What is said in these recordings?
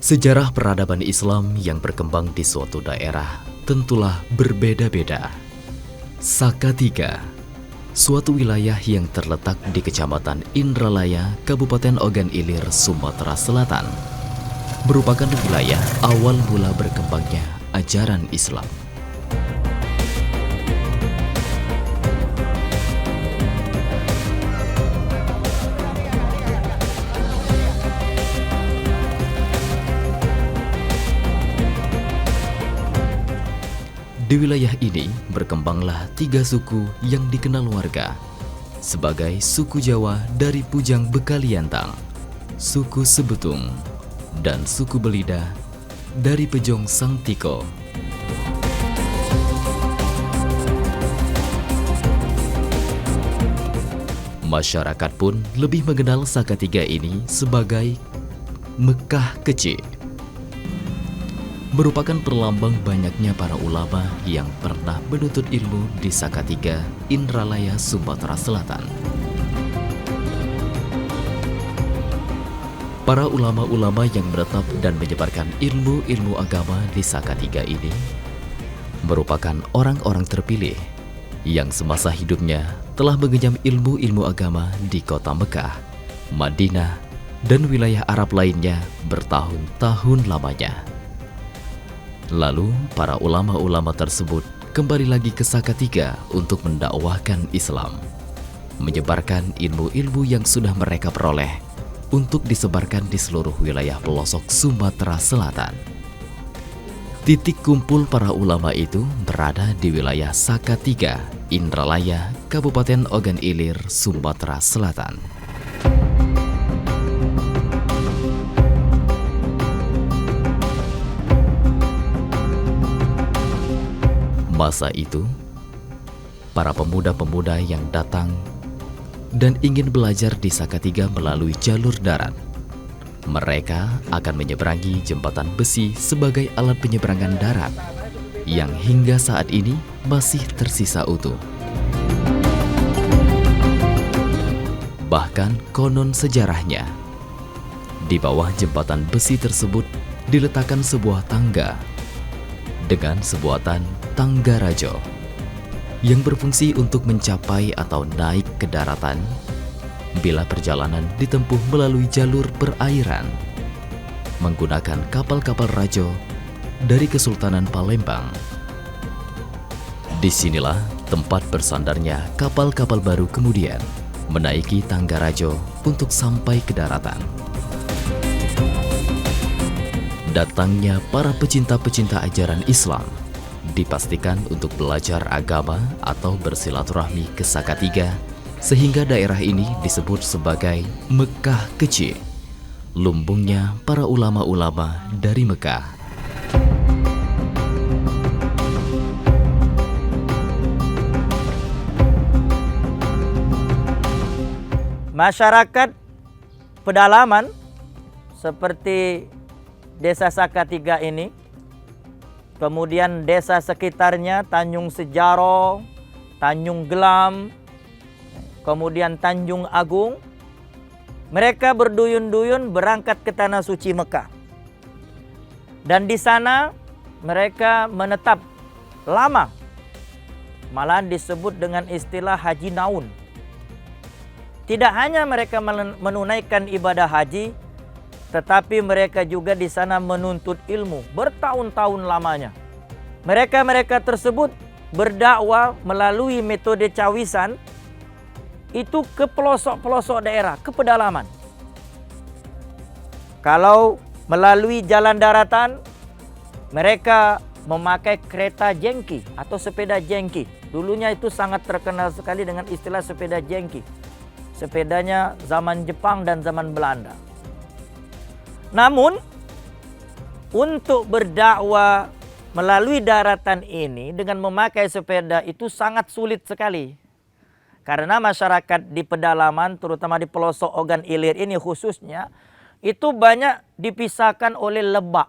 Sejarah peradaban Islam yang berkembang di suatu daerah tentulah berbeda-beda. Salatiga, suatu wilayah yang terletak di Kecamatan Indralaya, Kabupaten Ogan Ilir, Sumatera Selatan, merupakan wilayah awal mula berkembangnya ajaran Islam. Di wilayah ini berkembanglah 3 suku yang dikenal warga sebagai suku Jawa dari Pujang Bekaliantang, suku Sebetung, dan suku Belida dari Pejong Sangtiko. Masyarakat pun lebih mengenal Salatiga ini sebagai Mekah Kecil, merupakan perlambang banyaknya para ulama yang pernah menuntut ilmu di Salatiga, Indralaya, Sumatera Selatan. Para ulama-ulama yang menetap dan menyebarkan ilmu-ilmu agama di Salatiga ini merupakan orang-orang terpilih yang semasa hidupnya telah mengenyam ilmu-ilmu agama di kota Mekah, Madinah, dan wilayah Arab lainnya bertahun-tahun lamanya. Lalu, para ulama-ulama tersebut kembali lagi ke Salatiga untuk mendakwahkan Islam, menyebarkan ilmu-ilmu yang sudah mereka peroleh untuk disebarkan di seluruh wilayah pelosok Sumatera Selatan. Titik kumpul para ulama itu berada di wilayah Salatiga, Indralaya, Kabupaten Ogan Ilir, Sumatera Selatan. Masa itu, para pemuda-pemuda yang datang dan ingin belajar di Salatiga melalui jalur darat, mereka akan menyeberangi jembatan besi sebagai alat penyeberangan darat yang hingga saat ini masih tersisa utuh. Bahkan konon sejarahnya, di bawah jembatan besi tersebut diletakkan sebuah tangga dengan sebutan Tangga Rajo yang berfungsi untuk mencapai atau naik ke daratan bila perjalanan ditempuh melalui jalur perairan menggunakan kapal-kapal Rajo dari Kesultanan Palembang. Disinilah tempat bersandarnya kapal-kapal baru kemudian menaiki Tangga Rajo untuk sampai ke daratan. Datangnya para pecinta-pecinta ajaran Islam dipastikan untuk belajar agama atau bersilaturahmi ke Salatiga, sehingga daerah ini disebut sebagai Mekah Kecil, lumbungnya para ulama-ulama dari Mekah. Masyarakat pedalaman seperti Desa Salatiga ini, kemudian desa sekitarnya Tanjung Sejaro, Tanjung Gelam, kemudian Tanjung Agung, mereka berduyun-duyun berangkat ke Tanah Suci Mekah. Dan di sana mereka menetap lama, malahan disebut dengan istilah Haji Naun. Tidak hanya mereka menunaikan ibadah haji, tetapi mereka juga di sana menuntut ilmu bertahun-tahun lamanya. Mereka tersebut berdakwah melalui metode cawisan itu ke pelosok-pelosok daerah, ke pedalaman. Kalau melalui jalan daratan, mereka memakai kereta jengki atau sepeda jengki. Dulunya itu sangat terkenal sekali dengan istilah sepeda jengki. Sepedanya zaman Jepang dan zaman Belanda. Namun, untuk berdakwah melalui daratan ini dengan memakai sepeda itu sangat sulit sekali. Karena masyarakat di pedalaman, terutama di pelosok Ogan Ilir ini khususnya, itu banyak dipisahkan oleh lebak.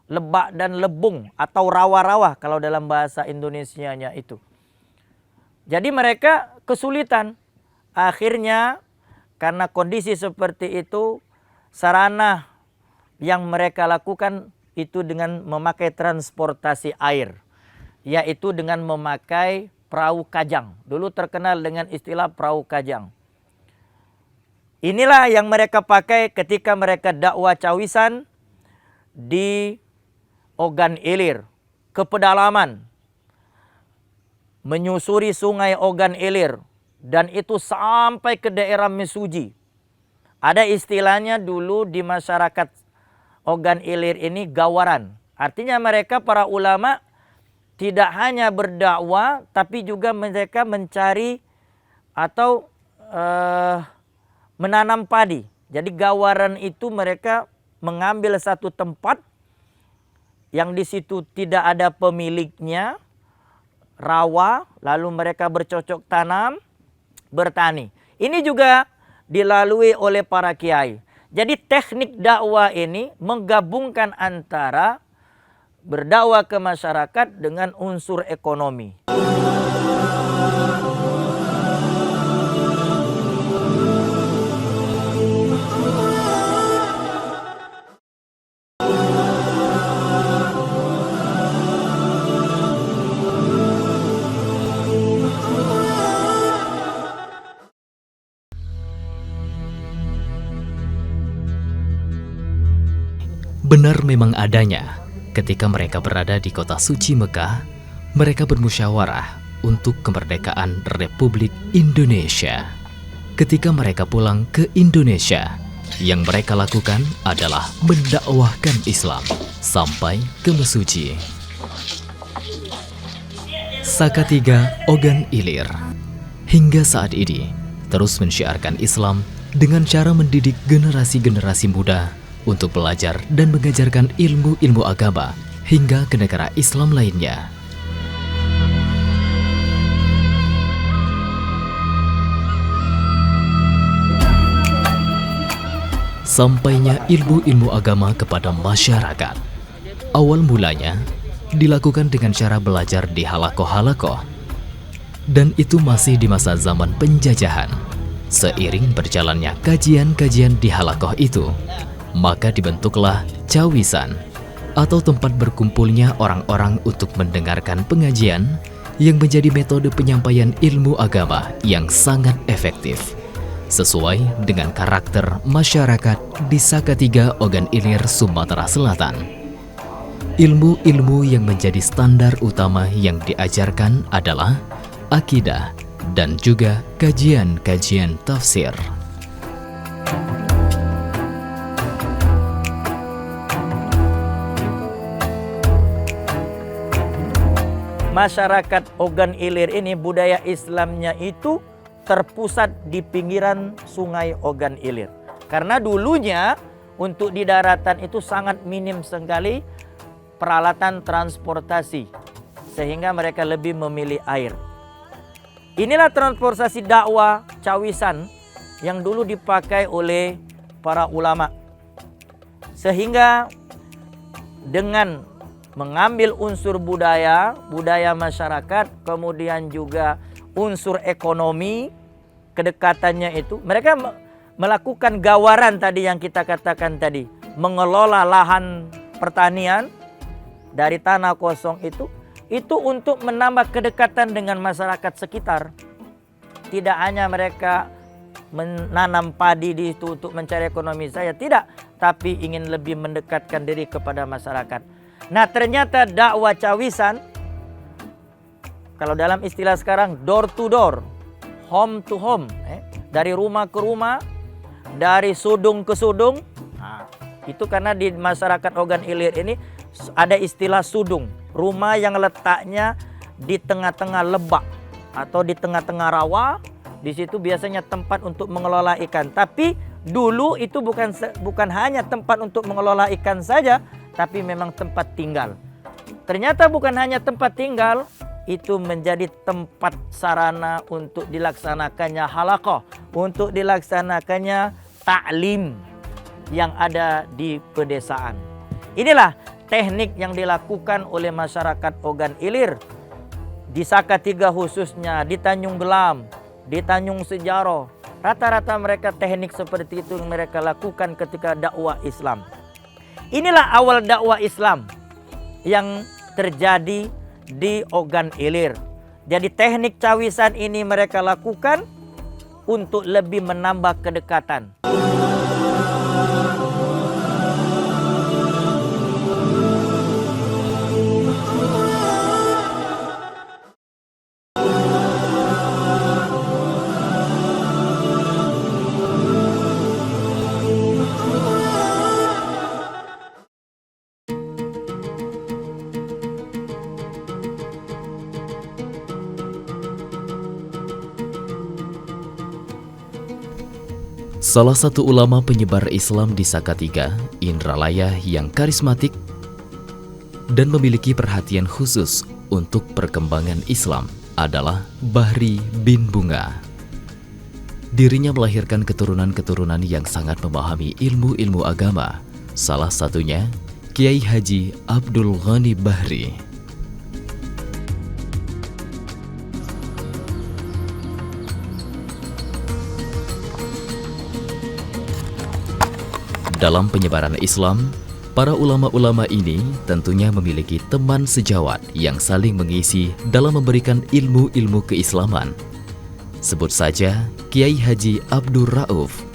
Lebak dan lebung atau rawa-rawa kalau dalam bahasa Indonesianya itu. Jadi mereka kesulitan. Akhirnya karena kondisi seperti itu, sarana yang mereka lakukan itu dengan memakai transportasi air, yaitu dengan memakai perahu kajang. Dulu terkenal dengan istilah perahu kajang. Inilah yang mereka pakai ketika mereka dakwah cawisan di Ogan Ilir, ke pedalaman, menyusuri sungai Ogan Ilir, dan itu sampai ke daerah Mesuji. Ada istilahnya dulu di masyarakat Ogan Ilir ini gawaran. Artinya mereka para ulama tidak hanya berdakwah, tapi juga mereka mencari atau menanam padi. Jadi gawaran itu mereka mengambil satu tempat yang di situ tidak ada pemiliknya, rawa, lalu mereka bercocok tanam, bertani. Ini juga dilalui oleh para kiai. Jadi teknik dakwah ini menggabungkan antara berdakwah ke masyarakat dengan unsur ekonomi. Benar memang adanya, ketika mereka berada di kota suci Mekah, mereka bermusyawarah untuk kemerdekaan Republik Indonesia. Ketika mereka pulang ke Indonesia, yang mereka lakukan adalah mendakwahkan Islam sampai ke Mesuji. Sakatiga Ogan Ilir hingga saat ini terus mensyiarkan Islam dengan cara mendidik generasi-generasi muda untuk belajar dan mengajarkan ilmu-ilmu agama hingga ke negara Islam lainnya. Sampainya ilmu-ilmu agama kepada masyarakat, awal mulanya dilakukan dengan cara belajar di halakoh-halakoh, dan itu masih di masa zaman penjajahan. Seiring berjalannya kajian-kajian di halakoh itu, maka dibentuklah cawisan atau tempat berkumpulnya orang-orang untuk mendengarkan pengajian yang menjadi metode penyampaian ilmu agama yang sangat efektif sesuai dengan karakter masyarakat di Sakatiga Ogan Ilir, Sumatera Selatan. Ilmu-ilmu yang menjadi standar utama yang diajarkan adalah akidah dan juga kajian-kajian tafsir. Masyarakat Ogan Ilir ini budaya Islamnya itu terpusat di pinggiran sungai Ogan Ilir. Karena dulunya untuk di daratan itu sangat minim sekali peralatan transportasi, sehingga mereka lebih memilih air. Inilah transportasi dakwah cawisan yang dulu dipakai oleh para ulama. Sehingga dengan mengambil unsur budaya masyarakat, kemudian juga unsur ekonomi, kedekatannya itu, mereka melakukan gawaran tadi yang kita katakan tadi, mengelola lahan pertanian dari tanah kosong itu untuk menambah kedekatan dengan masyarakat sekitar. Tidak hanya mereka menanam padi di situ untuk mencari ekonomi saja, tidak, tapi ingin lebih mendekatkan diri kepada masyarakat. Nah, ternyata dakwah cawisan, kalau dalam istilah sekarang door to door, home to home, dari rumah ke rumah, dari sudung ke sudung. Nah, itu karena di masyarakat Ogan Ilir ini ada istilah sudung, rumah yang letaknya di tengah-tengah lebak atau di tengah-tengah rawa. Di situ biasanya tempat untuk mengelola ikan. Tapi dulu itu bukan hanya tempat untuk mengelola ikan saja, tapi memang tempat tinggal. Ternyata bukan hanya tempat tinggal, itu menjadi tempat sarana untuk dilaksanakannya halaqah, untuk dilaksanakannya ta'lim yang ada di pedesaan. Inilah teknik yang dilakukan oleh masyarakat Ogan Ilir di Sakatiga khususnya, di Tanjung Gelam, di Tanjung Sejaroh. Rata-rata mereka teknik seperti itu yang mereka lakukan ketika dakwah Islam. Inilah awal dakwah Islam yang terjadi di Ogan Ilir. Jadi teknik cawisan ini mereka lakukan untuk lebih menambah kedekatan. Salah satu ulama penyebar Islam di Salatiga, Indralaya yang karismatik dan memiliki perhatian khusus untuk perkembangan Islam adalah Bahri bin Bunga. Dirinya melahirkan keturunan-keturunan yang sangat memahami ilmu-ilmu agama, salah satunya Kiai Haji Abdul Ghani Bahri. Dalam penyebaran Islam, para ulama-ulama ini tentunya memiliki teman sejawat yang saling mengisi dalam memberikan ilmu-ilmu keislaman. Sebut saja Kiai Haji Abdul Rauf,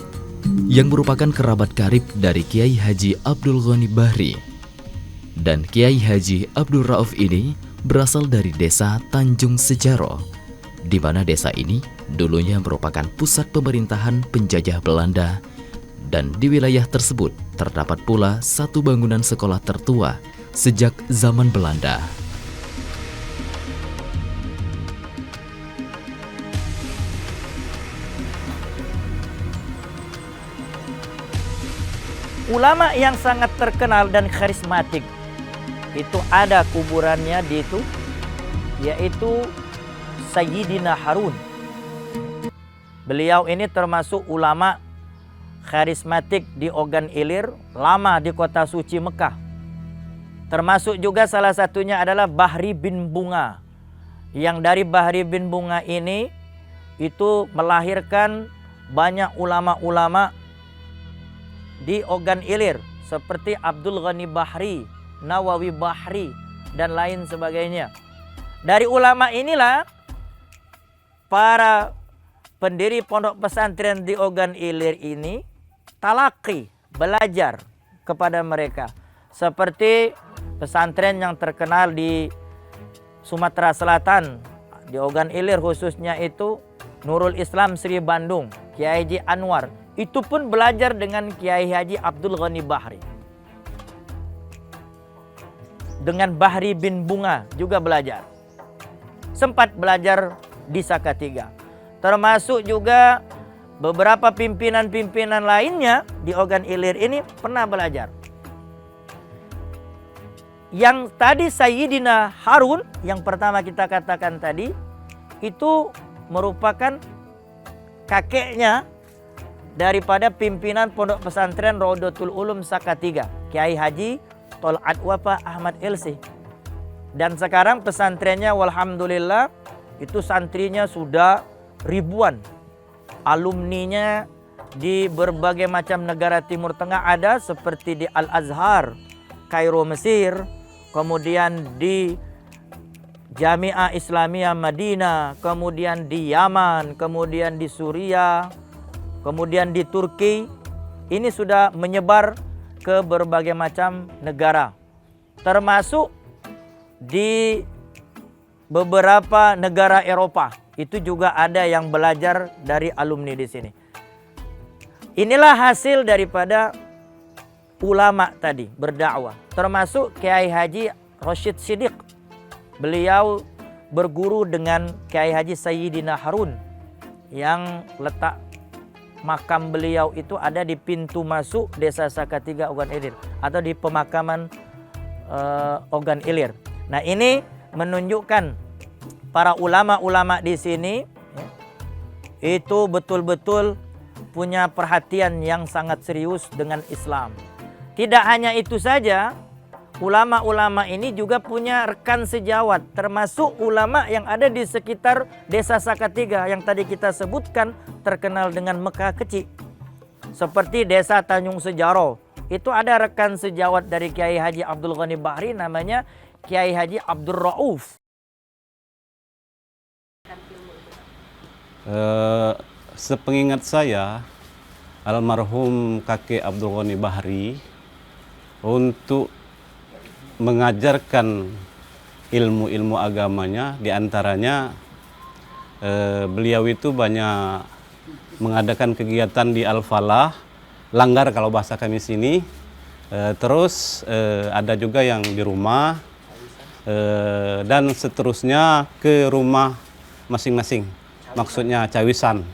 yang merupakan kerabat karib dari Kiai Haji Abdul Ghani Bahri. Dan Kiai Haji Abdul Rauf ini berasal dari desa Tanjung Sejaro, di mana desa ini dulunya merupakan pusat pemerintahan penjajah Belanda. Dan di wilayah tersebut terdapat pula satu bangunan sekolah tertua sejak zaman Belanda. Ulama yang sangat terkenal dan karismatik itu ada kuburannya di itu, yaitu Sayyidina Harun. Beliau ini termasuk ulama karismatik di Ogan Ilir, lama di kota suci Mekah. Termasuk juga salah satunya adalah Bahri bin Bunga. Yang dari Bahri bin Bunga ini itu melahirkan banyak ulama-ulama di Ogan Ilir seperti Abdul Ghani Bahri, Nawawi Bahri dan lain sebagainya. Dari ulama inilah para pendiri pondok pesantren di Ogan Ilir ini talaki, belajar kepada mereka. Seperti pesantren yang terkenal di Sumatera Selatan, di Ogan Ilir khususnya itu Nurul Islam Sri Bandung, Kiai Haji Anwar. Itu pun belajar dengan Kiai Haji Abdul Ghani Bahri. Dengan Bahri bin Bunga juga belajar. Sempat belajar di Salatiga. Termasuk juga beberapa pimpinan-pimpinan lainnya di Ogan Ilir ini pernah belajar. Yang tadi Sayyidina Harun, yang pertama kita katakan tadi, itu merupakan kakeknya daripada pimpinan Pondok Pesantren Rodotul Ulum Salatiga, Kiai Haji Tol'at Wafa Ahmad Ilsi. Dan sekarang pesantrennya walhamdulillah itu santrinya sudah ribuan. Alumninya di berbagai macam negara Timur Tengah ada, seperti di Al-Azhar, Kairo Mesir, kemudian di Jami'ah Islamiyah Madinah, kemudian di Yaman, kemudian di Suriah, kemudian di Turki. Ini sudah menyebar ke berbagai macam negara, termasuk di beberapa negara Eropa. Itu juga ada yang belajar dari alumni di sini. Inilah hasil daripada ulama tadi berdakwah, termasuk Kiai Haji Rashid Siddiq. Beliau berguru dengan Kiai Haji Sayyidina Harun, yang letak makam beliau itu ada di pintu masuk desa Salatiga Ogan Ilir, atau di pemakaman Ogan Ilir. Nah, ini menunjukkan para ulama-ulama di sini itu betul-betul punya perhatian yang sangat serius dengan Islam. Tidak hanya itu saja, ulama-ulama ini juga punya rekan sejawat, termasuk ulama yang ada di sekitar desa Salatiga yang tadi kita sebutkan terkenal dengan Mekah kecil. Seperti desa Tanjung Sejaro, itu ada rekan sejawat dari Kiai Haji Abdul Ghani Bahri namanya Kiai Haji Abdul Rauf. Sepengingat saya, almarhum kakek Abdul Ghani Bahri untuk mengajarkan ilmu-ilmu agamanya, diantaranya beliau itu banyak mengadakan kegiatan di Al-Falah, Langgar kalau bahasa kami sini. Terus ada juga yang di rumah dan seterusnya ke rumah masing-masing. Maksudnya cawisan.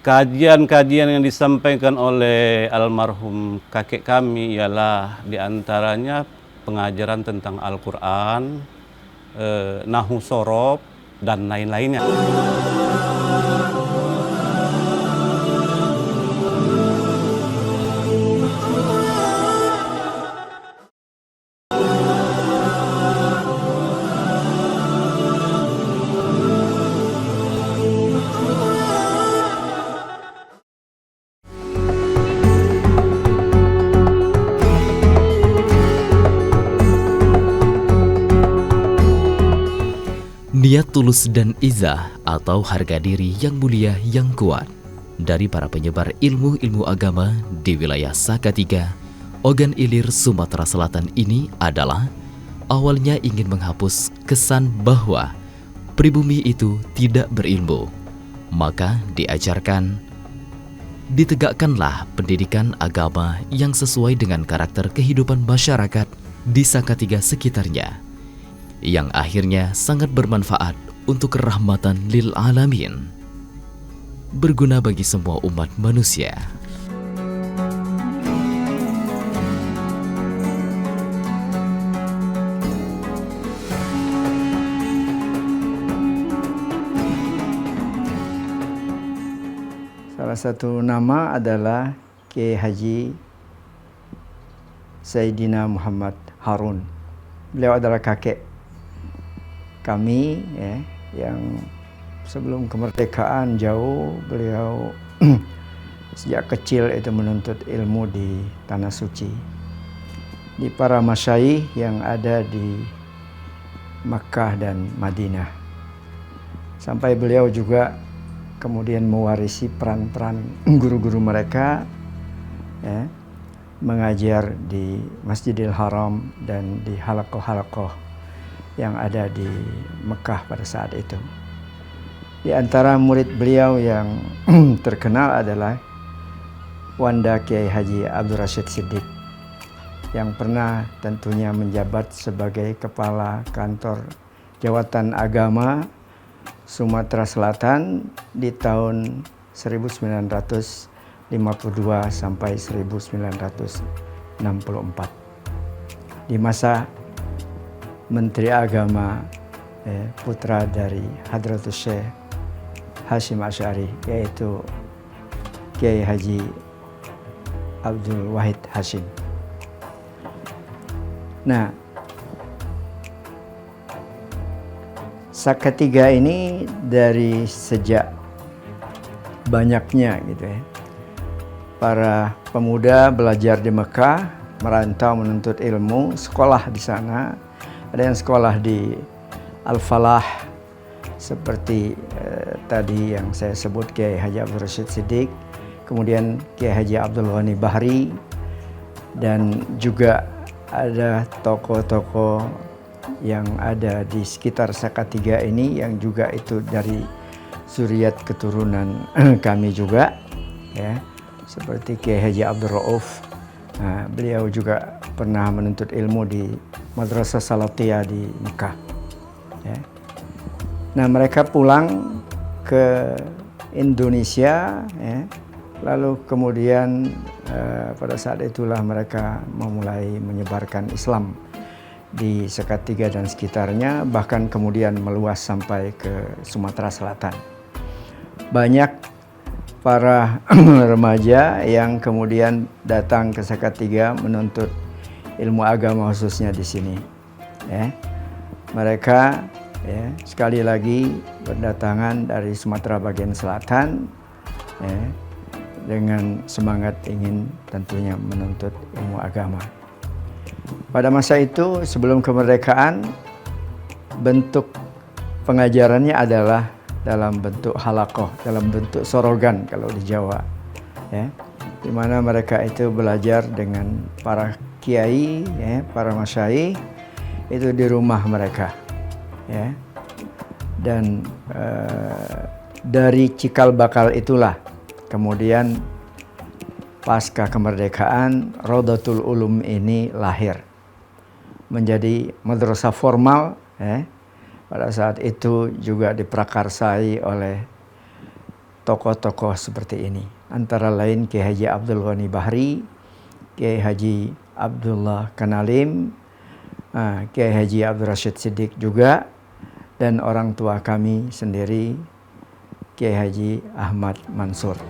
Kajian-kajian yang disampaikan oleh almarhum kakek kami ialah diantaranya pengajaran tentang Al-Quran, Nahu Sorob, dan lain-lainnya. Niat tulus dan izah atau harga diri yang mulia yang kuat dari para penyebar ilmu-ilmu agama di wilayah Salatiga, Ogan Ilir, Sumatera Selatan ini adalah awalnya ingin menghapus kesan bahwa pribumi itu tidak berilmu. Maka ditegakkanlah pendidikan agama yang sesuai dengan karakter kehidupan masyarakat di Salatiga sekitarnya, yang akhirnya sangat bermanfaat untuk kerahmatan lil alamin, berguna bagi semua umat manusia. Salah satu nama adalah Kiai Haji Sayyidina Muhammad Harun. Beliau adalah kakek kami, ya, yang sebelum kemerdekaan jauh beliau sejak kecil itu menuntut ilmu di Tanah Suci, di para masyayikh yang ada di Makkah dan Madinah, sampai beliau juga kemudian mewarisi peran-peran guru-guru mereka, ya, mengajar di Masjidil Haram dan di halaqah-halaqah yang ada di Mekah pada saat itu. Di antara murid beliau yang terkenal adalah Wanda Kiai Haji Abdul Rashid Siddiq, yang pernah tentunya menjabat sebagai Kepala Kantor Jawatan Agama Sumatera Selatan di tahun 1952 sampai 1964. Di masa Menteri Agama putra dari Hadratus Syekh Hashim Asy'ari, yaitu Kiai Haji Abdul Wahid Hashim. Nah, Salatiga ini dari sejak banyaknya gitu ya, para pemuda belajar di Mekah, merantau menuntut ilmu, sekolah di sana. Ada yang sekolah di Al-Falah seperti tadi yang saya sebut Kiai Haji Abdul Rashid Siddiq, kemudian Kiai Haji Abdul Ghani Bahri, dan juga ada tokoh-tokoh yang ada di sekitar Salatiga ini yang juga itu dari zuriat keturunan kami juga, ya, seperti Kiai Haji Abdul Rauf. Nah, beliau juga pernah menuntut ilmu di Madrasah Salatiyah di Mekah, ya. Nah, mereka pulang ke Indonesia, ya, lalu kemudian pada saat itulah mereka memulai menyebarkan Islam di Salatiga dan sekitarnya, bahkan kemudian meluas sampai ke Sumatera Selatan. Banyak para remaja yang kemudian datang ke Salatiga menuntut ilmu agama khususnya di sini, ya. Mereka, ya, sekali lagi berdatangan dari Sumatera bagian selatan, ya, dengan semangat ingin tentunya menuntut ilmu agama. Pada masa itu sebelum kemerdekaan, bentuk pengajarannya adalah dalam bentuk halakoh, dalam bentuk sorogan kalau di Jawa, ya, di mana mereka itu belajar dengan para kiai, ya, para masyayikh itu di rumah mereka, ya, dan dari cikal bakal itulah kemudian pasca kemerdekaan Rodatul Ulum ini lahir menjadi madrasah formal, ya. Pada saat itu juga diprakarsai oleh tokoh-tokoh seperti ini. Antara lain Kiai Haji Abdul Ghani Bahri, Kiai Haji Abdullah Kanalim, Kiai Haji Abdul Rashid Siddiq juga, dan orang tua kami sendiri Kiai Haji Ahmad Mansur.